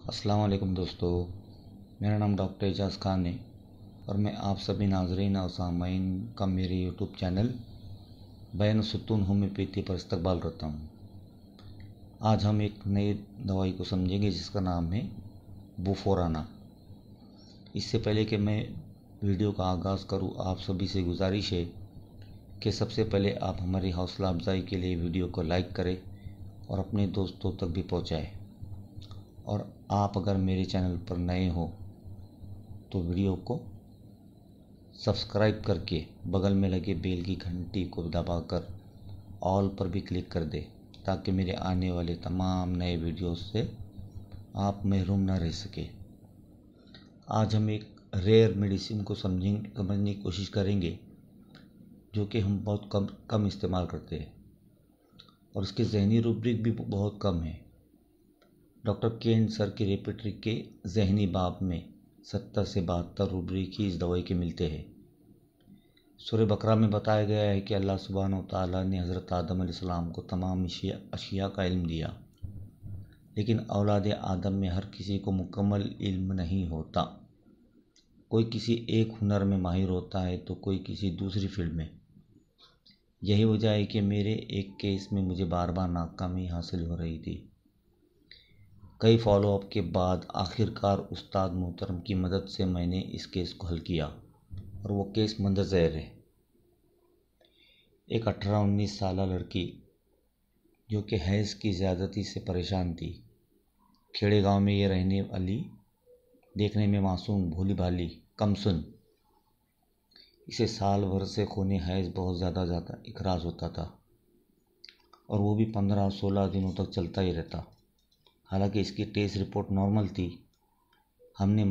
अस्सलाम वालेकुम दोस्तों, मेरा नाम डॉक्टर एजाज़ खान है और मैं आप सभी नाज़रीन और सामाईन का मेरे यूट्यूब चैनल बैन सुतून होम्योपैथी पर इस्तकबाल करता हूँ। आज हम एक नई दवाई को समझेंगे जिसका नाम है बुफोराना। इससे पहले कि मैं वीडियो का आगाज़ करूँ, आप सभी से गुजारिश है कि सबसे पहले आप हमारी हौसला अफजाई के लिए वीडियो को लाइक करें और अपने दोस्तों तक भी पहुँचाएँ। और आप अगर मेरे चैनल पर नए हो तो वीडियो को सब्सक्राइब करके बगल में लगे बेल की घंटी को दबाकर ऑल पर भी क्लिक कर दें ताकि मेरे आने वाले तमाम नए वीडियोस से आप महरूम न रह सके। आज हम एक रेयर मेडिसिन को समझने की कोशिश करेंगे जो कि हम बहुत कम इस्तेमाल करते हैं और इसके ज़हनी रूब्रिक भी बहुत कम है। डॉक्टर केन सर की रेपेट्री के ज़हनी बाब में 70 से 72 रूब्रिक ही इस दवाई के मिलते हैं। सूरह बकरा में बताया गया है कि अल्लाह सुब्हान व तआला ने हज़रत आदम अलैहिस्सलाम को तमाम अशिया का इल्म दिया, लेकिन औलाद आदम में हर किसी को मुकम्मल इल्म नहीं होता। कोई किसी एक हुनर में माहिर होता है तो कोई किसी दूसरी फील्ड में। यही वजह है कि मेरे एक केस में मुझे बार बार नाकामी हासिल हो रही थी। कई फॉलोअप के बाद आखिरकार उस्ताद मोहतरम की मदद से मैंने इस केस को हल किया और वो केस मंदज़ैर है। एक 18-19 साल लड़की जो कि हैज़ की ज़्यादती से परेशान थी। खेड़े गांव में ये रहने वाली, देखने में मासूम, भोली भाली, कमसुन। इसे साल भर से खून हैज़ बहुत ज़्यादा इखराज होता था और वो भी 15-16 दिनों तक चलता ही रहता। हालांकि इसकी टेस्ट रिपोर्ट नॉर्मल थी। हमने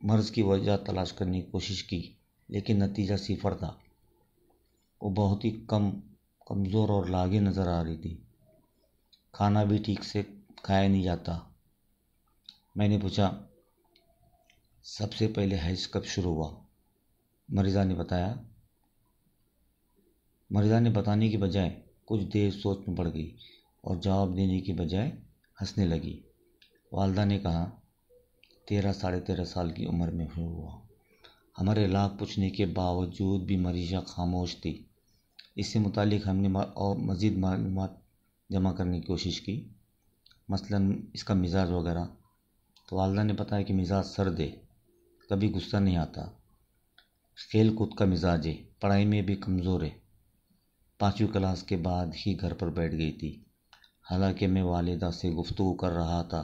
मर्ज़ की वजह तलाश करने की कोशिश की, लेकिन नतीजा सिफर था। वो बहुत ही कमज़ोर और लागे नज़र आ रही थी। खाना भी ठीक से खाया नहीं जाता। मैंने पूछा, सबसे पहले हैज़ कब शुरू हुआ? मरीज़ा ने बताने की बजाय कुछ देर सोच में पड़ गई और जवाब देने की बजाय हंसने लगी। वालदा ने कहा, 13-13.5 साल की उम्र में हुआ। हमारे लाख पूछने के बावजूद भी मरीज़ा खामोश थी। इससे मुतालिक हमने और मज़ीद मालूमात जमा करने की कोशिश की, मसलन इसका मिजाज वगैरह। तो वालदा ने बताया कि मिजाज सर्द है, कभी गुस्सा नहीं आता, खेल कूद का मिजाज है, पढ़ाई में भी कमज़ोर है। 5वीं क्लास के बाद ही घर पर बैठ गई थी। हालांकि मैं वालिदा से गुफ्तगू कर रहा था,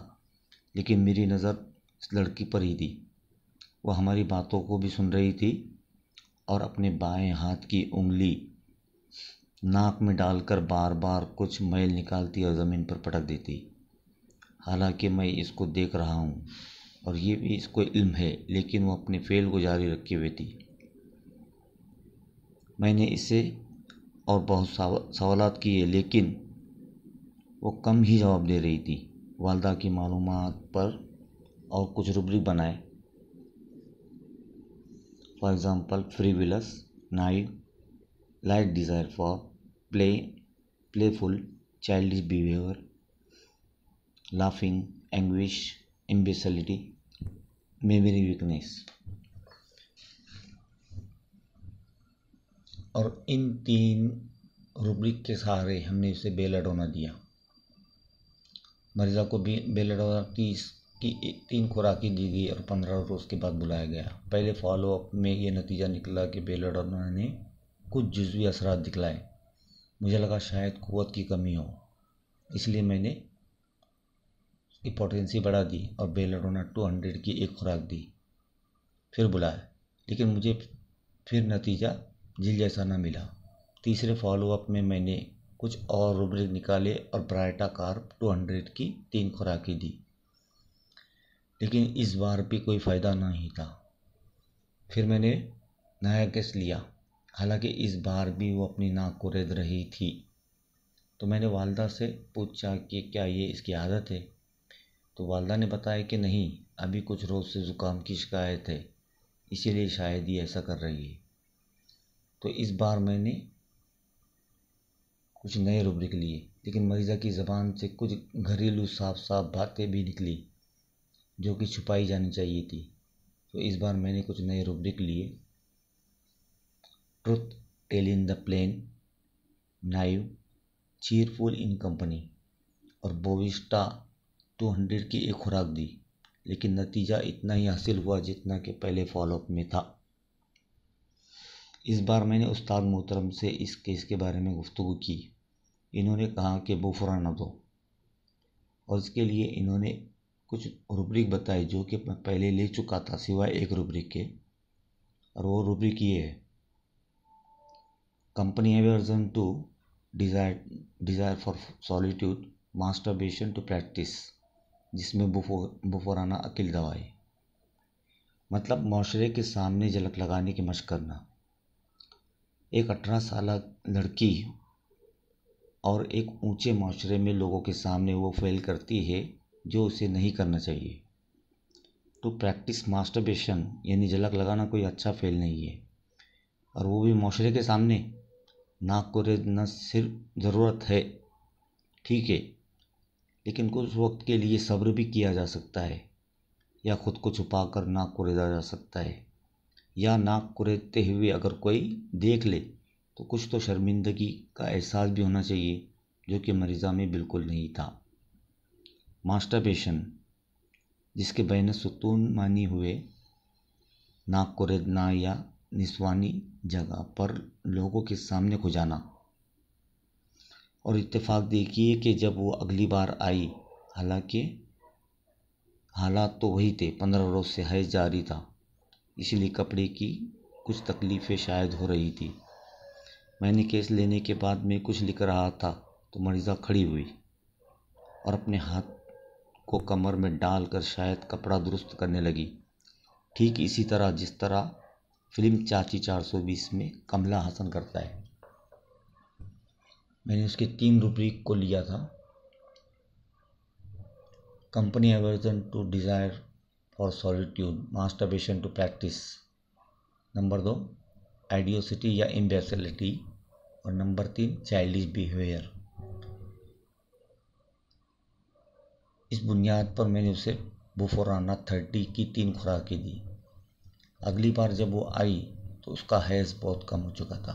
लेकिन मेरी नज़र इस लड़की पर ही थी। वह हमारी बातों को भी सुन रही थी और अपने बाएं हाथ की उंगली नाक में डालकर बार बार कुछ मैल निकालती और ज़मीन पर पटक देती। हालांकि मैं इसको देख रहा हूँ और ये भी इसको इल्म है, लेकिन वो अपने फ़ेल को जारी रखे हुए थी। मैंने इससे और बहुत सवालात किए, लेकिन वो कम ही जवाब दे रही थी। वालदा की मालूमात पर और कुछ रूब्रिक बनाए, for example frivolous, naive, light desire for playful, childish behaviour, laughing, anguish, imbecility, memory weakness. और इन 3 रूब्रिक के सहारे हमने इसे बेलाडोना दिया। मरीज़ा को भी बेलाडोना की 3 खुराकें दी गई और 15 रोज़ के बाद बुलाया गया। पहले फॉलोअप में ये नतीजा निकला कि बेलाडोना ने कुछ जुज़वी असरात दिखलाए। मुझे लगा शायद क़ुव्वत की कमी हो, इसलिए मैंने इसकी पोटेंसी बढ़ा दी और बेलाडोना 200 की एक खुराक दी। फिर बुलाया, लेकिन मुझे फिर नतीजा झील जैसा न मिला। तीसरे फॉलोअप में मैंने कुछ और रूब्रिक निकाले और ब्राइटा कार्ब 200 की 3 खुराकें दी, लेकिन इस बार भी कोई फ़ायदा नहीं था। फिर मैंने नया केस लिया, हालांकि इस बार भी वो अपनी नाक को रेत रही थी। तो मैंने वालदा से पूछा कि क्या ये इसकी आदत है? तो वालदा ने बताया कि नहीं, अभी कुछ रोज़ से ज़ुकाम की शिकायत है, इसीलिए शायद ये ऐसा कर रही है। तो इस बार मैंने कुछ नए रूब्रिक लिए। लेकिन मरीज़ा की ज़बान से कुछ घरेलू साफ साफ बातें भी निकली जो कि छुपाई जानी चाहिए थी। तो इस बार मैंने कुछ नए रूब्रिक लिए। Truth tell in the plain, naive, cheerful in company और बोविस्टा 200 की एक खुराक दी, लेकिन नतीजा इतना ही हासिल हुआ जितना कि पहले फॉलोअप में था। इस बार मैंने उस्ताद मोहतरम से इस केस के बारे में गुफ्तगू की। इन्होंने कहा कि बुफराना दो, और इसके लिए इन्होंने कुछ रूब्रिक बताए जो कि मैं पहले ले चुका था सिवाय एक रूब्रिक के। और वो रूब्रिक ये है: company aversion to desire for solitude, masturbation to practice, जिसमें बुफराना अकेली दवा है। मतलब माशरे के सामने झलक लगाने की मशक करना। एक 18 साल लड़की और एक ऊंचे माशरे में लोगों के सामने वो फेल करती है जो उसे नहीं करना चाहिए। तो प्रैक्टिस मास्टरबेशन यानी झलक लगाना कोई अच्छा फेल नहीं है, और वो भी माशरे के सामने। नाक को रेदना सिर्फ ज़रूरत है, ठीक है, लेकिन कुछ वक्त के लिए सब्र भी किया जा सकता है, या खुद को छुपा कर नाक को रेदा जा सकता है, या नाक को रेदते हुए अगर कोई देख ले तो कुछ तो शर्मिंदगी का एहसास भी होना चाहिए, जो कि मरीज़ा में बिल्कुल नहीं था। मास्टरबेशन, जिसके बैन सुतून मानी हुए नाक को रेदना या निस्वानी जगह पर लोगों के सामने खुजाना। और इत्तेफाक देखिए कि जब वो अगली बार आई, हालांकि हालात तो वही थे, 15 रोज से हैज जारी था, इसलिए कपड़े की कुछ तकलीफ़ें शायद हो रही थी। मैंने केस लेने के बाद में कुछ लिख रहा था तो मरीज़ा खड़ी हुई और अपने हाथ को कमर में डालकर शायद कपड़ा दुरुस्त करने लगी, ठीक इसी तरह जिस तरह फिल्म चाची 420 में कमला हासन करता है। मैंने उसके 3 रूब्रिक को लिया था: company aversion to desire for solitude, masturbation to practice, number 2 idiocy या इम्बेसिलिटी, और नंबर 3 चाइल्डिश बिहेवियर। इस बुनियाद पर मैंने उसे बुफराना 30 की 3 खुराकें दी। अगली बार जब वो आई तो उसका हैज़ बहुत कम हो चुका था,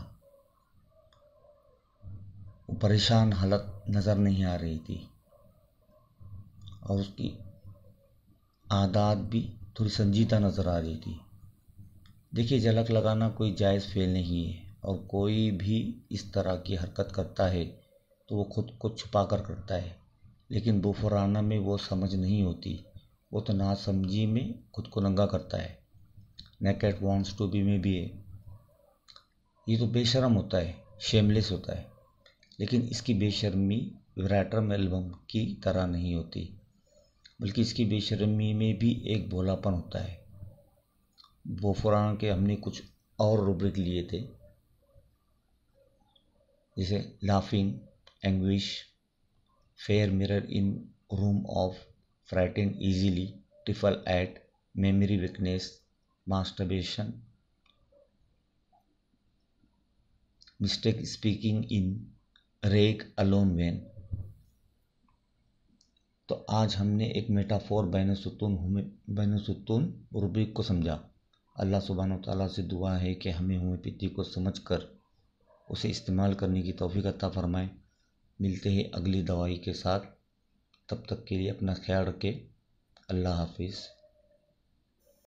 वो परेशान हालत नज़र नहीं आ रही थी, और उसकी आदत भी थोड़ी संजीदा नज़र आ रही थी। देखिए, झलक लगाना कोई जायज़ फेल नहीं है, और कोई भी इस तरह की हरकत करता है तो वो खुद को छुपा कर करता है, लेकिन बुफराना में वो समझ नहीं होती, वो तो नासमझी में खुद को नंगा करता है। नेकेड वॉन्ट्स टू बी में भी है। ये तो बेशरम होता है, शेमलेस होता है, लेकिन इसकी बेशर्मी विराटरम एल्बम की तरह नहीं होती, बल्कि इसकी बेशर्मी में भी एक भोलापन होता है। बुफराना के हमने कुछ और रूब्रिक लिए थे, जैसे laughing, anguish, fear mirror in room of, frighten easily, trifle at, memory weakness, masturbation, mistake speaking in, rake alone when. तो आज हमने एक मेटाफोर बैन सुतून रूब्रिक को समझा। अल्लाह सुब्हानहू तआला से दुआ है कि हमें होम्योपैथी को समझकर उसे इस्तेमाल करने की तौफीक अता फरमाए। मिलते हैं अगली दवाई के साथ, तब तक के लिए अपना ख्याल रखें। अल्लाह हाफिज़।